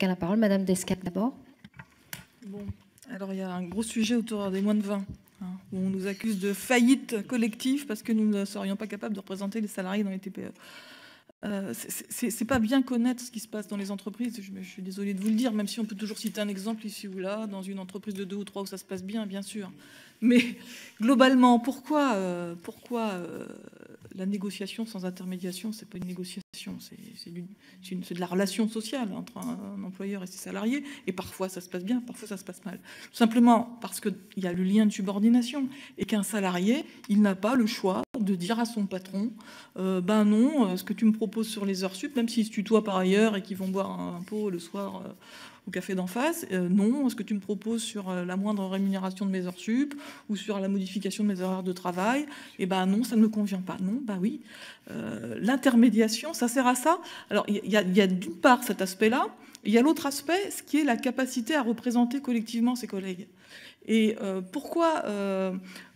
À la parole, Madame Descamps d'abord. Bon, alors il y a un gros sujet autour des moins de 20, hein, où on nous accuse de faillite collective parce que nous ne serions pas capables de représenter les salariés dans les TPE. C'est pas bien connaître ce qui se passe dans les entreprises. Je suis désolée de vous le dire, même si on peut toujours citer un exemple ici ou là, dans une entreprise de 2 ou 3 où ça se passe bien sûr. Mais globalement, pourquoi la négociation sans intermédiation, c'est pas une négociation, c'est de la relation sociale entre un employeur et ses salariés. Et parfois ça se passe bien, parfois ça se passe mal. Tout simplement parce qu'il y a le lien de subordination et qu'un salarié, il n'a pas le choix de dire à son patron, ben non, ce que tu me proposes sur les heures sup, même s'ils se tutoient par ailleurs et qu'ils vont boire un pot le soir au café d'en face, non, ce que tu me proposes sur la moindre rémunération de mes heures sup ou sur la modification de mes horaires de travail, et ben non, ça ne me convient pas. Non, bah oui. L'intermédiation, ça sert à ça. Alors il y a d'une part cet aspect-là, il y a l'autre aspect, ce qui est la capacité à représenter collectivement ses collègues. Et pourquoi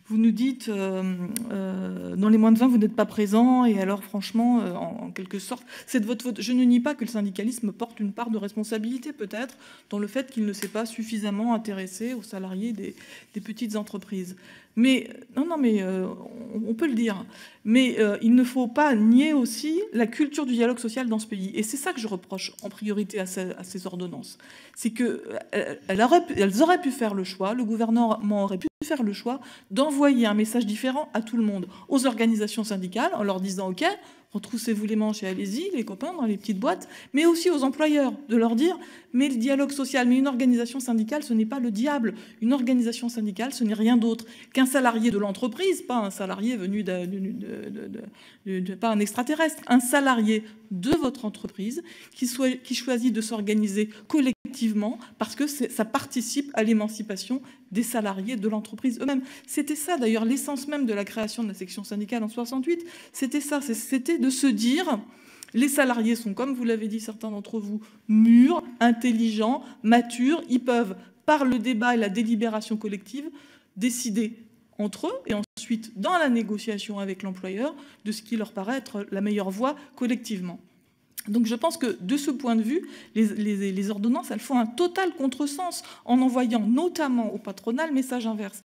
vous nous dites, dans les moins de 20, vous n'êtes pas présent, et alors franchement, en quelque sorte, c'est de votre faute. Je ne nie pas que le syndicalisme porte une part de responsabilité, peut-être, dans le fait qu'il ne s'est pas suffisamment intéressé aux salariés des petites entreprises. Mais, mais on peut le dire. Mais il ne faut pas nier aussi la culture du dialogue social dans ce pays. Et c'est ça que je reproche en priorité à ces ordonnances. C'est qu'elles auraient pu faire le choix, le gouvernement aurait pu faire le choix d'envoyer un message différent à tout le monde, aux organisations syndicales, en leur disant « Ok, retroussez-vous les manches et allez-y, les copains, dans les petites boîtes », mais aussi aux employeurs, de leur dire « Mais le dialogue social, mais une organisation syndicale, ce n'est pas le diable. Une organisation syndicale, ce n'est rien d'autre qu'un salarié de l'entreprise, pas un salarié venu pas un extraterrestre, un salarié de votre entreprise qui choisit de s'organiser collectivement parce que ça participe à l'émancipation des salariés de l'entreprise eux-mêmes. » C'était ça d'ailleurs l'essence même de la création de la section syndicale en 68. C'était ça, c'était de se dire les salariés sont, comme vous l'avez dit certains d'entre vous, mûrs, intelligents, matures, ils peuvent par le débat et la délibération collective décider entre eux et ensuite dans la négociation avec l'employeur de ce qui leur paraît être la meilleure voie collectivement. Donc je pense que de ce point de vue, les ordonnances, elles font un total contresens en envoyant notamment au patronat le message inverse.